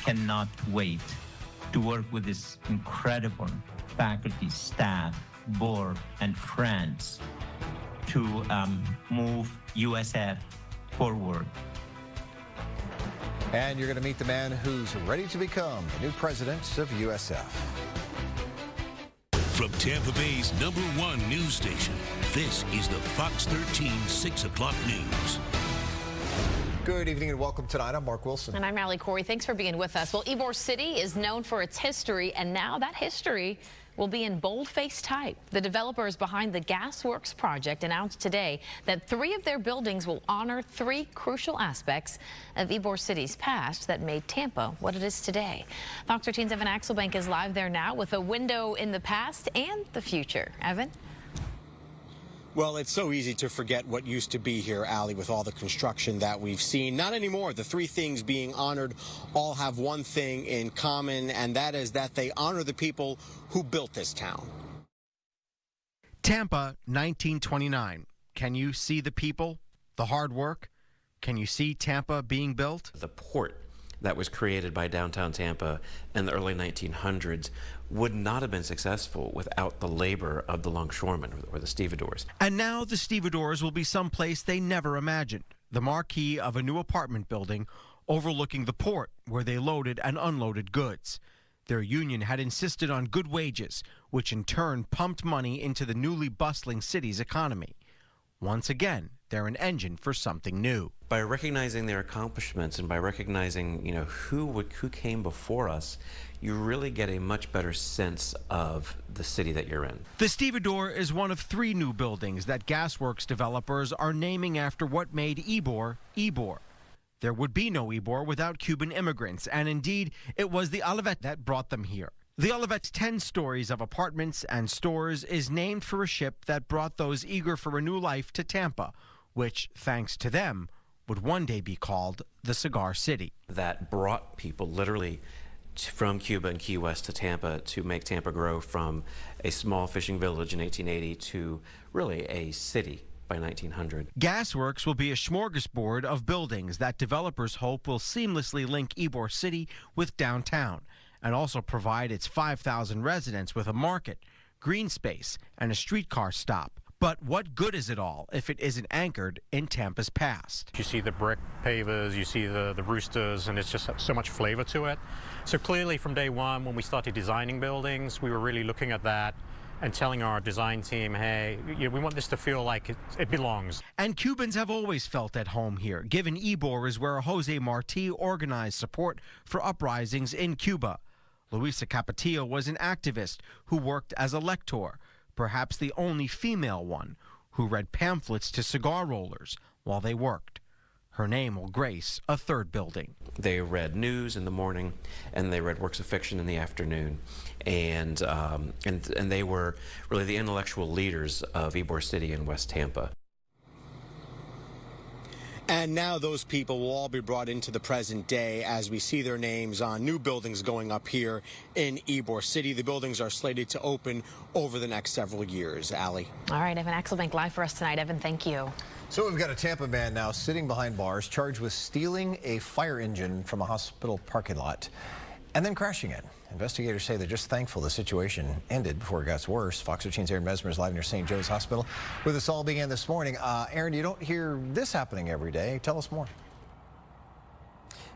Cannot wait to work with this incredible faculty, staff, board, and friends to move USF forward. And you're going to meet the man who's ready to become the new president of USF. From Tampa Bay's #1 news station, this is the Fox 13 6 o'clock news. Good evening and welcome tonight. I'm Mark Wilson. And I'm Allie Corey. Thanks for being with us. Well, Ybor City is known for its history, and now that history will be in boldface type. The developers behind the Gasworx project announced today that 3 of their buildings will honor 3 crucial aspects of Ybor City's past that made Tampa what it is today. Fox 13's Evan Axelbank is live there now with a window in the past and the future. Evan? Well, it's so easy to forget what used to be here, Allie, with all the construction that we've seen. Not anymore. The 3 things being honored all have one thing in common, and that is that they honor the people who built this town. Tampa, 1929. Can you see the people, the hard work? Can you see Tampa being built? The port that was created by downtown Tampa in the early 1900s would not have been successful without the labor of the longshoremen or the stevedores. And now the stevedores will be someplace they never imagined, the marquee of a new apartment building overlooking the port where they loaded and unloaded goods. Their union had insisted on good wages, which in turn pumped money into the newly bustling city's economy. Once again, they're an engine for something new. By recognizing their accomplishments and by recognizing, who came before us, you really get a much better sense of the city that you're in. The Stevedore is one of 3 new buildings that Gasworx developers are naming after what made Ybor, Ybor. There would be no Ybor without Cuban immigrants, and indeed, it was the Olivet that brought them here. The Olivet's 10 stories of apartments and stores is named for a ship that brought those eager for a new life to Tampa, which, thanks to them, would one day be called the Cigar City. That brought people literally from Cuba and Key West to Tampa to make Tampa grow from a small fishing village in 1880 to really a city by 1900. Gasworx will be a smorgasbord of buildings that developers hope will seamlessly link Ybor City with downtown and also provide its 5,000 residents with a market, green space, and a streetcar stop. But what good is it all if it isn't anchored in Tampa's past? You see the brick pavers, you see the roosters, and it's just so much flavor to it. So clearly from day one, when we started designing buildings, we were really looking at that and telling our design team, hey, we want this to feel like it belongs. And Cubans have always felt at home here, given Ybor is where Jose Marti organized support for uprisings in Cuba. Luisa Capetillo was an activist who worked as a lector, perhaps the only female one, who read pamphlets to cigar rollers while they worked. Her name will grace a 3rd building. They read news in the morning, and they read works of fiction in the afternoon, and they were really the intellectual leaders of Ybor City and West Tampa. And now those people will all be brought into the present day as we see their names on new buildings going up here in Ybor City. The buildings are slated to open over the next several years. Allie. All right, Evan Axelbank live for us tonight. Evan, thank you. So we've got a Tampa man now sitting behind bars charged with stealing a fire engine from a hospital parking lot and then crashing it. Investigators say they're just thankful the situation ended before it got worse. Fox 13's Aaron Mesmer is live near St. Joe's Hospital where this all began this morning. Aaron, you don't hear this happening every day. Tell us more.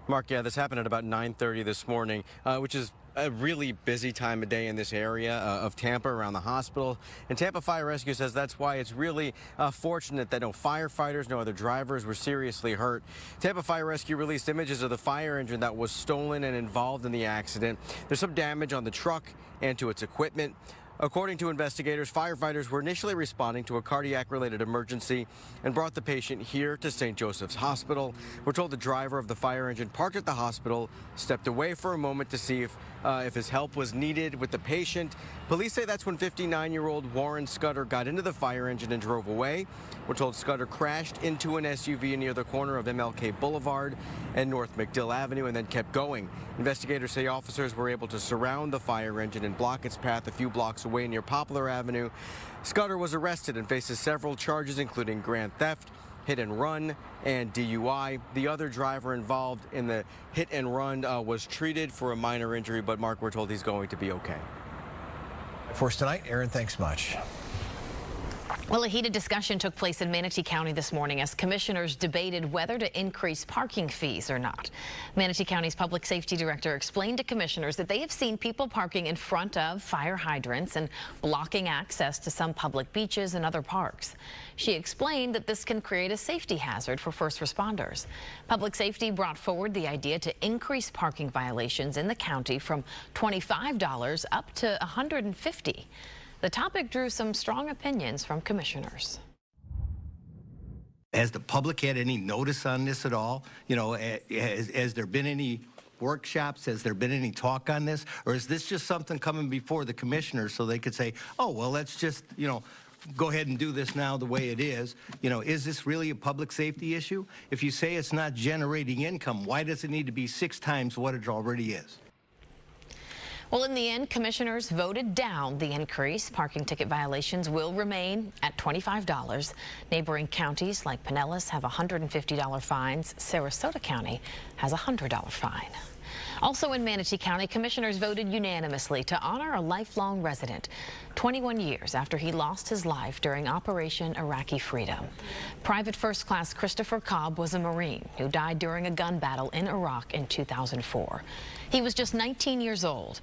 Mark, yeah, this happened at about 9:30 this morning, which is a really busy time of day in this area of Tampa around the hospital. And Tampa Fire Rescue says that's why it's really fortunate that no firefighters, no other drivers were seriously hurt. Tampa Fire Rescue released images of the fire engine that was stolen and involved in the accident. There's some damage on the truck and to its equipment. According to investigators, firefighters were initially responding to a cardiac-related emergency and brought the patient here to St. Joseph's Hospital. We're told the driver of the fire engine parked at the hospital, stepped away for a moment to see if his help was needed with the patient. Police say that's when 59-year-old Warren Scudder got into the fire engine and drove away. We're told Scudder crashed into an SUV near the corner of MLK Boulevard and North McDill Avenue and then kept going. Investigators say officers were able to surround the fire engine and block its path a few blocks away near Poplar Avenue. Scudder was arrested and faces several charges, including grand theft, hit and run and DUI. The other driver involved in the hit and run was treated for a minor injury, but Mark, we're told he's going to be okay. For us tonight, Aaron, thanks much. Well, a heated discussion took place in Manatee County this morning as commissioners debated whether to increase parking fees or not. Manatee County's public safety director explained to commissioners that they have seen people parking in front of fire hydrants and blocking access to some public beaches and other parks. She explained that this can create a safety hazard for first responders. Public safety brought forward the idea to increase parking violations in the county from $25 up to $150. The topic drew some strong opinions from commissioners. Has the public had any notice on this at all? You know, has there been any workshops? Has there been any talk on this? Or is this just something coming before the commissioners so they could say, oh, well, let's just, you know, go ahead and do this now the way it is? You know, is this really a public safety issue? If you say it's not generating income, why does it need to be 6 times what it already is? Well, in the end, commissioners voted down the increase. Parking ticket violations will remain at $25. Neighboring counties like Pinellas have $150 fines. Sarasota County has a $100 fine. Also in Manatee County, commissioners voted unanimously to honor a lifelong resident 21 years after he lost his life during Operation Iraqi Freedom. Private First Class Christopher Cobb was a Marine who died during a gun battle in Iraq in 2004. He was just 19 years old.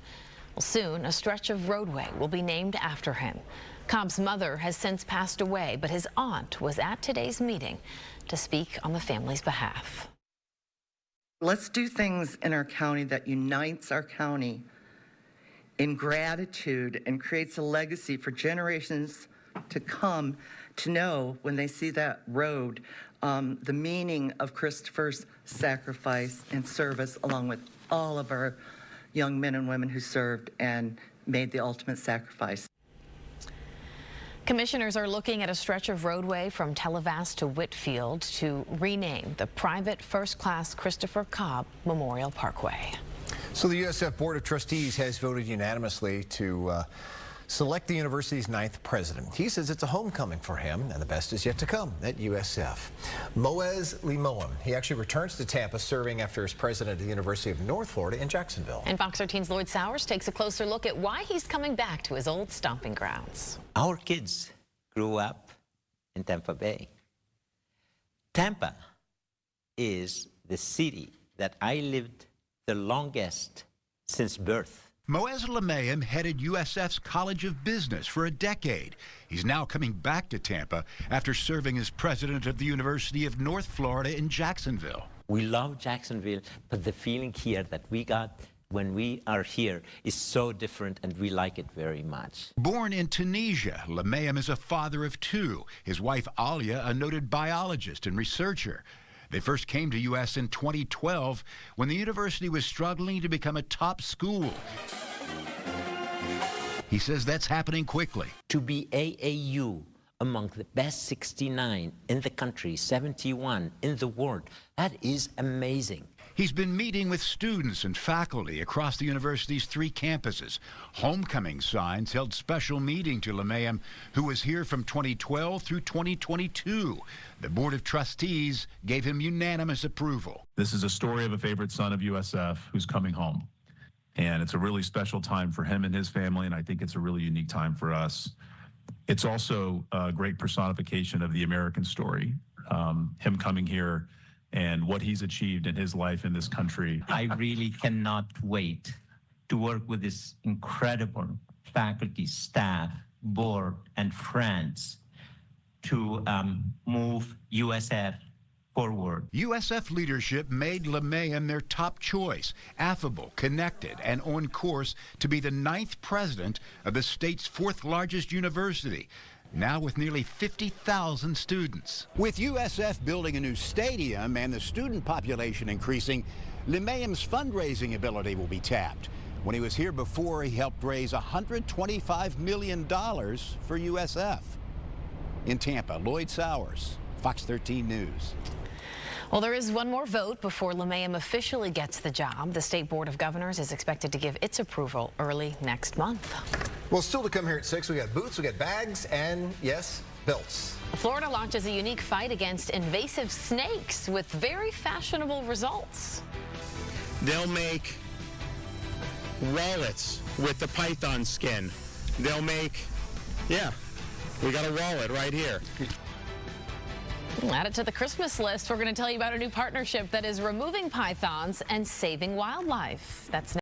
Well, soon, a stretch of roadway will be named after him. Cobb's mother has since passed away, but his aunt was at today's meeting to speak on the family's behalf. Let's do things in our county that unites our county in gratitude and creates a legacy for generations to come to know when they see that road, the meaning of Christopher's sacrifice and service, along with all of our young men and women who served and made the ultimate sacrifice. Commissioners are looking at a stretch of roadway from Televast to Whitfield to rename the Private First Class Christopher Cobb Memorial Parkway. So the USF Board of Trustees has voted unanimously to select the university's 9th president. He says it's a homecoming for him, and the best is yet to come at USF. Moez Limoam, he actually returns to Tampa, serving after as president of the University of North Florida in Jacksonville. And Fox 13's Lloyd Sowers takes a closer look at why he's coming back to his old stomping grounds. Our kids grew up in Tampa Bay. Tampa is the city that I lived the longest since birth. Moez Limoam headed USF's College of Business for a decade. He's now coming back to Tampa after serving as president of the University of North Florida in Jacksonville. We love Jacksonville, but the feeling here that we got when we are here is so different, and we like it very much. Born in Tunisia, Limoam is a father of 2. His wife, Alia, a noted biologist and researcher. They first came to U.S. in 2012 when the university was struggling to become a top school. He says that's happening quickly. To be AAU among the best 69 in the country, 71 in the world, that is amazing. He's been meeting with students and faculty across the university's 3 campuses. Homecoming signs held special meeting to Limoam, who was here from 2012 through 2022. The Board of Trustees gave him unanimous approval. This is a story of a favorite son of USF who's coming home. And it's a really special time for him and his family, and I think it's a really unique time for us. It's also a great personification of the American story, him coming here and what he's achieved in his life in this country. I really cannot wait to work with this incredible faculty, staff, board, and friends to move USF forward. USF leadership made Limoam their top choice, affable, connected, and on course to be the 9th president of the state's 4th largest university, now with nearly 50,000 students. With USF building a new stadium and the student population increasing, Limoam's fundraising ability will be tapped. When he was here before, he helped raise $125 million for USF. In Tampa, Lloyd Sowers, Fox 13 News. Well, there is one more vote before Limoam officially gets the job. The State Board of Governors is expected to give its approval early next month. Well, still to come here at 6, we got boots, we got bags, and yes, built. Florida launches a unique fight against invasive snakes with very fashionable results. They'll make wallets with the python skin. They'll make, yeah, we got a wallet right here. Add it to the Christmas list. We're going to tell you about a new partnership that is removing pythons and saving wildlife. That's